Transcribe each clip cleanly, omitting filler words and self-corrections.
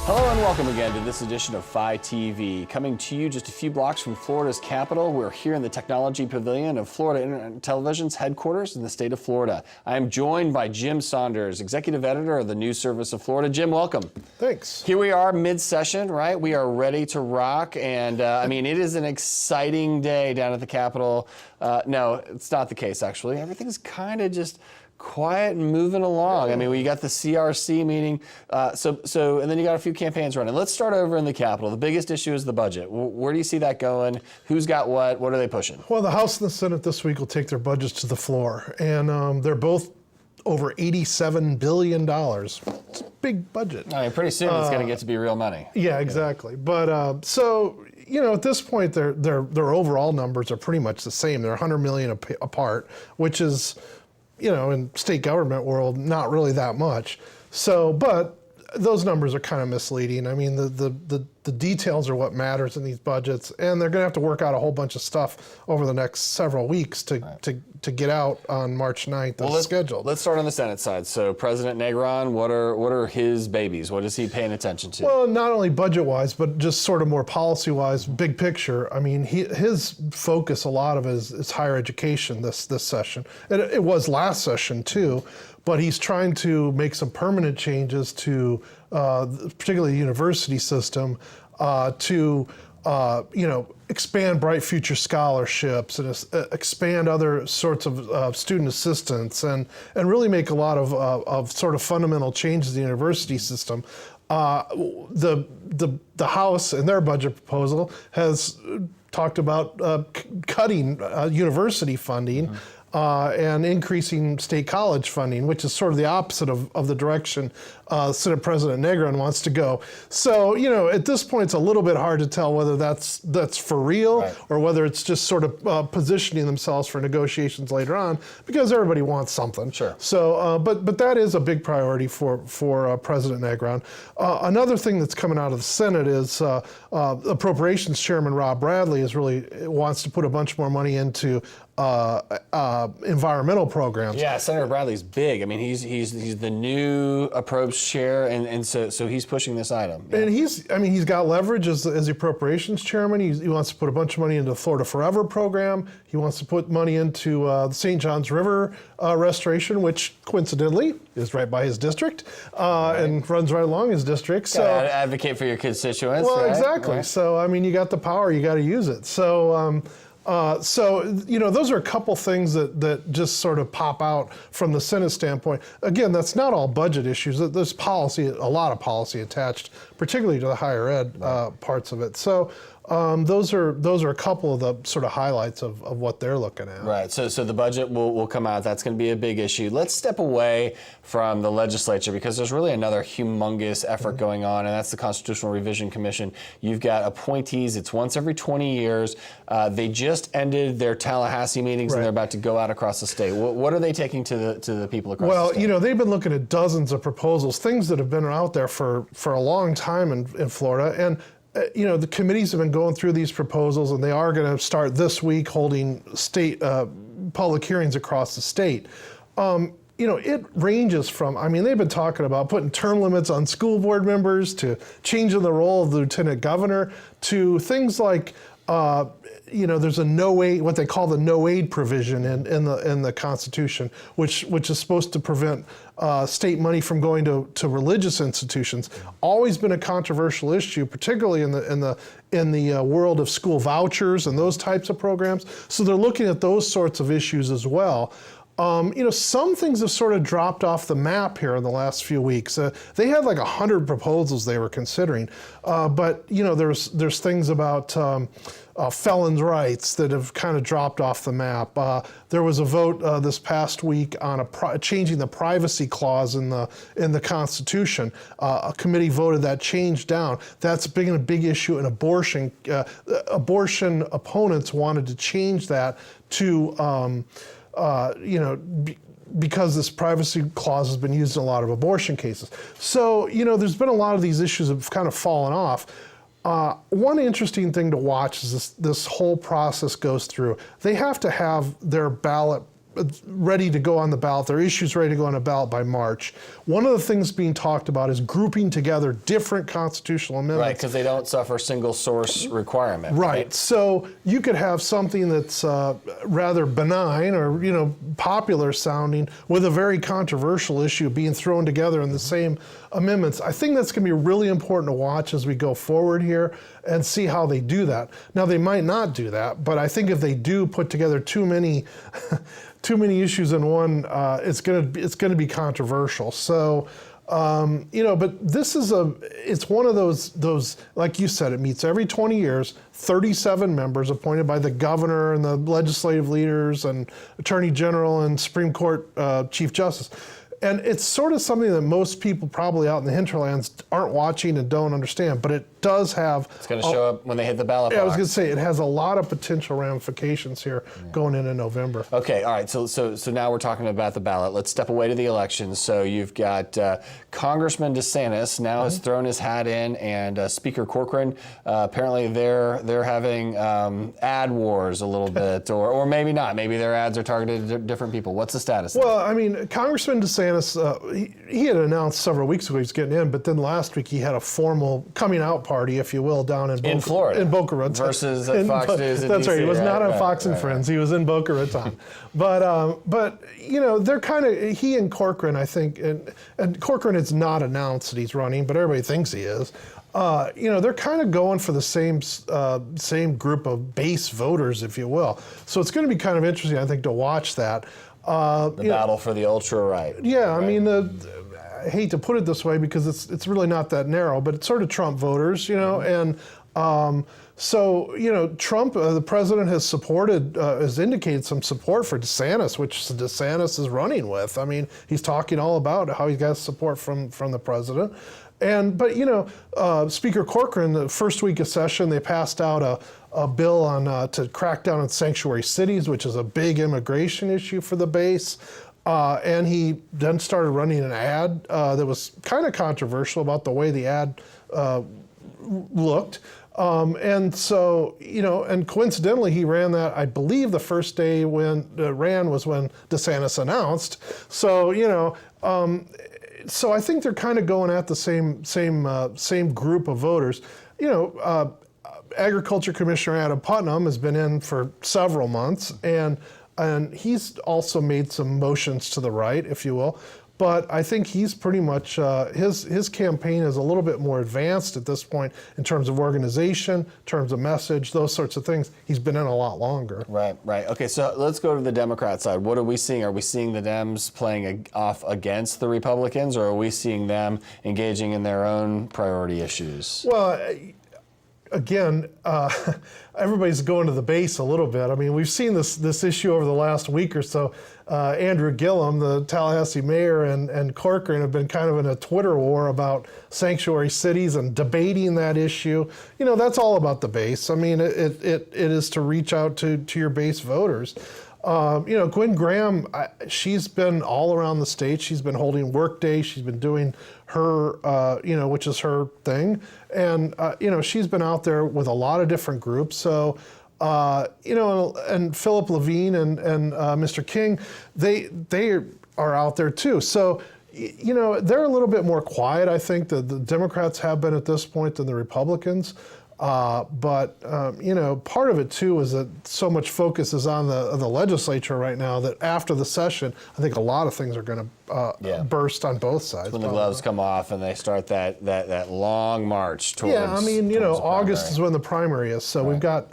Hello and welcome again to this edition of FLITernetTV. Coming to you just a few blocks from Florida's capital. We're here in the Technology Pavilion of Florida Internet Television's headquarters in the state of Florida. I am joined by Jim Saunders, Executive Editor of the News Service of Florida. Jim, welcome. Thanks. Here we are mid-session, right? We are ready to rock, and I mean, it is an exciting day down at the Capitol. No, it's not the case, actually. Everything's kind of just quiet and moving along. I mean, we got the CRC meeting, and then you got a few campaigns running. Let's start over in the Capitol. The biggest issue is the budget. Where do you see that going? Who's got what? What are they pushing? Well, the House and the Senate this week will take their budgets to the floor, and they're both over $87 billion. It's a big budget. I mean, pretty soon it's going to get to be real money. Yeah, exactly. But so, you know, at this point, their overall numbers are pretty much the same. They're $100 million apart, which is, you know, in state government world, not really that much. So, but those numbers are kind of misleading. I mean, the details are what matters in these budgets, and they're going to have to work out a whole bunch of stuff over the next several weeks to get out on March 9th as scheduled. Let's start on the Senate side. So President Negron, what are his babies? What is he paying attention to? Well, not only budget-wise, but just sort of more policy-wise, big picture. I mean, his focus, a lot of it is higher education this session. And it was last session, too. But he's trying to make some permanent changes to particularly the university system to expand Bright Future scholarships and expand other sorts of student assistance and really make a lot of sort of fundamental changes in the university system. The House in their budget proposal has talked about cutting university funding. Mm-hmm. And increasing state college funding, which is sort of the opposite of the direction Senate President Negron wants to go. So, you know, at this point, it's a little bit hard to tell whether that's for real or whether it's just sort of positioning themselves for negotiations later on, because everybody wants something. Sure. So, but that is a big priority for President Negron. Another thing that's coming out of the Senate is Appropriations Chairman Rob Bradley wants to put a bunch more money into environmental programs. Yeah, Senator Bradley's big. I mean, he's the new approach chair, and so he's pushing this item. Yeah. And he's got leverage as the Appropriations Chairman. He wants to put a bunch of money into the Florida Forever program. He wants to put money into the St. Johns River restoration, which coincidentally is right by his district and runs right along his district. So advocate for your constituents. Well, right? Exactly. Right. So I mean, you got the power, you got to use it. So. So, you know, those are a couple things that just sort of pop out from the Senate standpoint. Again, that's not all budget issues. There's a lot of policy attached, particularly to the higher ed parts of it. So those are a couple of the sort of highlights of what they're looking at. Right. So the budget will come out. That's going to be a big issue. Let's step away from the legislature, because there's really another humongous effort going on, and that's the Constitutional Revision Commission. You've got appointees. It's once every 20 years. They just ended their Tallahassee meetings, and they're about to go out across the state. What are they taking to the people across the state? Well, you know, they've been looking at dozens of proposals, things that have been out there for a long time in Florida. And you know, the committees have been going through these proposals, and they are going to start this week holding state public hearings across the state. You know, it ranges from, I mean, they've been talking about putting term limits on school board members, to changing the role of the lieutenant governor, to things like, you know, there's a what they call the no aid provision in the Constitution, which is supposed to prevent state money from going to religious institutions. Always been a controversial issue, particularly in the world of school vouchers and those types of programs. So they're looking at those sorts of issues as well. You know, some things have sort of dropped off the map here in the last few weeks. They had like 100 proposals they were considering, but you know, there's things about felons' rights that have kind of dropped off the map. There was a vote this past week on changing the privacy clause in the Constitution. A committee voted that change down. That's been a big issue in abortion. Abortion opponents wanted to change that to you know, because this privacy clause has been used in a lot of abortion cases. So, you know, there's been a lot of these issues that have kind of fallen off. One interesting thing to watch is this whole process goes through. They have to have their ballot ready to go on the ballot. There are issues ready to go on the ballot by March. One of the things being talked about is grouping together different constitutional amendments. Right, because they don't suffer single source requirement. Right. So you could have something that's rather benign or popular sounding with a very controversial issue being thrown together in the same amendments. I think that's going to be really important to watch as we go forward here and see how they do that. Now they might not do that, but I think if they do put together too many issues in one, it's going to be controversial. So. But this is it's one of those, like you said, it meets every 20 years, 37 members appointed by the governor and the legislative leaders and attorney general and Supreme Court Chief Justice. And it's sort of something that most people probably out in the hinterlands aren't watching and don't understand, but it does have... It's going to show up when they hit the ballot box. Yeah, I was going to say, it has a lot of potential ramifications here going into November. Okay, all right, so now we're talking about the ballot. Let's step away to the elections. So you've got Congressman DeSantis now has thrown his hat in, and Speaker Corcoran, apparently they're having ad wars a little bit, or maybe not. Maybe their ads are targeted at different people. What's the status? Well, I mean, Congressman DeSantis, he had announced several weeks ago he's getting in, but then last week he had a formal coming out party, if you will, down in Florida, in Boca Raton. Versus Fox News. That's DC, right. He was not on right, Fox and Friends. He was in Boca Raton. But they're kind of, he and Corcoran, I think, and Corcoran has not announced that he's running, but everybody thinks he is. They're kind of going for the same group of base voters, if you will. So it's going to be kind of interesting, I think, to watch that. The battle for the ultra-right. Yeah, right? I mean, I hate to put it this way because it's really not that narrow, but it's sort of Trump voters, and Trump, the president, has indicated some support for DeSantis, which DeSantis is running with. I mean, he's talking all about how he got support from the president. But Speaker Corcoran, the first week of session, they passed out a bill on to crack down on sanctuary cities, which is a big immigration issue for the base. And he then started running an ad that was kind of controversial about the way the ad looked. And coincidentally, he ran that, I believe the first day when was when DeSantis announced. So I think they're kind of going at the same group of voters. Agriculture Commissioner Adam Putnam has been in for several months, and he's also made some motions to the right, if you will. But I think he's pretty much, his campaign is a little bit more advanced at this point in terms of organization, in terms of message, those sorts of things. He's been in a lot longer. Right. Okay, so let's go to the Democrat side. What are we seeing? Are we seeing the Dems playing off against the Republicans, or are we seeing them engaging in their own priority issues? Well, again, everybody's going to the base a little bit. I mean, we've seen this issue over the last week or so. Andrew Gillum, the Tallahassee mayor, and Corcoran have been kind of in a Twitter war about sanctuary cities and debating that issue. That's all about the base. I mean, it is to reach out to your base voters. Gwen Graham, she's been all around the state. She's been holding work days. She's been doing her, which is her thing. And, she's been out there with a lot of different groups. So, and Philip Levine and Mr. King, they are out there too. So, they're a little bit more quiet, I think, the Democrats have been at this point than the Republicans. But part of it too is that so much focus is on the legislature right now that after the session, I think a lot of things are going to burst on both sides. When the gloves come off and they start that long march towards. Yeah, I mean, August is when the primary is, so we've got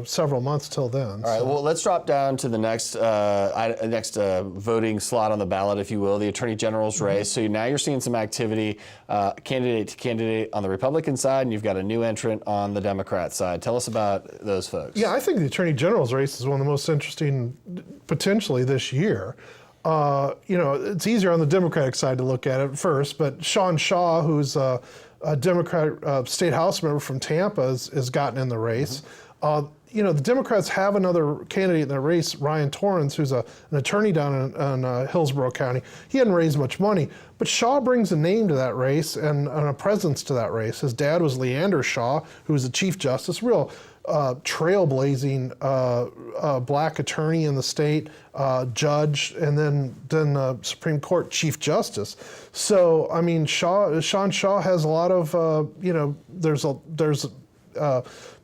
several months till then. All right. Well, let's drop down to the next voting slot on the ballot, if you will, the Attorney General's race. So now you're seeing some activity, candidate to candidate on the Republican side, and you've got a new entrant on the Democrat side. Tell us about those folks. Yeah, I think the Attorney General's race is one of the most interesting potentially this year. It's easier on the Democratic side to look at it first, but Sean Shaw, who's a Democratic state House member from Tampa, has gotten in the race. The Democrats have another candidate in the race, Ryan Torrance, who's an attorney down in Hillsborough County. He hadn't raised much money, but Shaw brings a name to that race and a presence to that race. His dad was Leander Shaw, who was the Chief Justice, real trailblazing black attorney in the state, judge, and then Supreme Court Chief Justice. So I mean, Sean Shaw has a lot of there's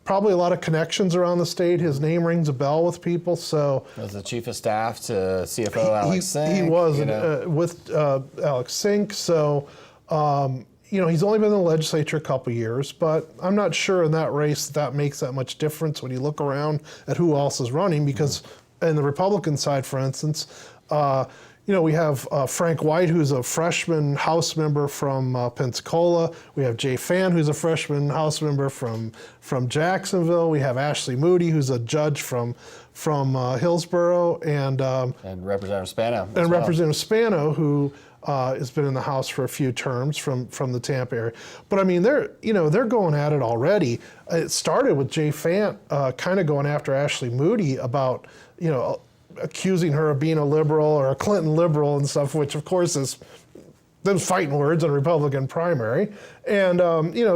probably a lot of connections around the state. His name rings a bell with people. So was the chief of staff to CFO Alex Sink. He was with Alex Sink. So. He's only been in the legislature a couple years, but I'm not sure in that race that makes that much difference when you look around at who else is running, because in the Republican side, for instance, we have Frank White, who's a freshman House member from Pensacola. We have Jay Fan, who's a freshman House member from Jacksonville. We have Ashley Moody, who's a judge from Hillsborough, and Representative Spano. And Representative Spano, who has been in the House for a few terms from the Tampa area. But I mean, they're going at it already. It started with Jay Fant kind of going after Ashley Moody about, accusing her of being a liberal or a Clinton liberal and stuff, which of course is them fighting words in a Republican primary. And,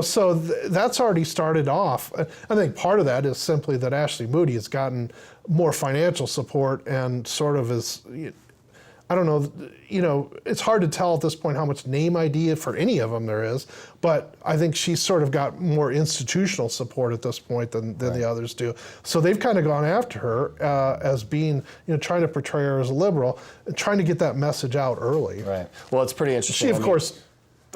so that's already started off. I think part of that is simply that Ashley Moody has gotten more financial support and sort of is, I don't know, it's hard to tell at this point how much name ID for any of them there is, but I think she's sort of got more institutional support at this point than the others do. So they've kind of gone after her as being, trying to portray her as a liberal, and trying to get that message out early. Right. Well, it's pretty interesting. She, of course,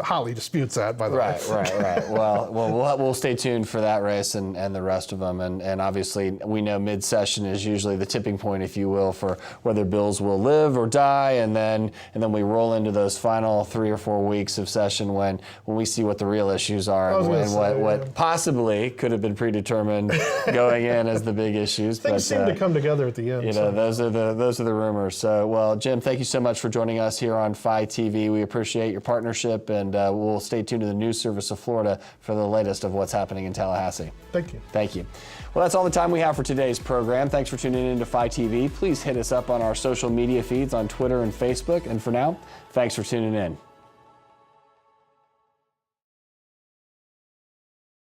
hotly disputes that, by the way. Right. Well, we'll stay tuned for that race and the rest of them. And obviously, we know mid-session is usually the tipping point, if you will, for whether bills will live or die. And then we roll into those final 3 or 4 weeks of session when we see what the real issues are and what possibly could have been predetermined going in as the big issues. Things seem to come together at the end. Those are the rumors. So, well, Jim, thank you so much for joining us here on FLITV. We appreciate your partnership, and we'll stay tuned to the News Service of Florida for the latest of what's happening in Tallahassee. Thank you. Thank you. Well, that's all the time we have for today's program. Thanks for tuning in to FLITV. Please hit us up on our social media feeds on Twitter and Facebook. And for now, thanks for tuning in.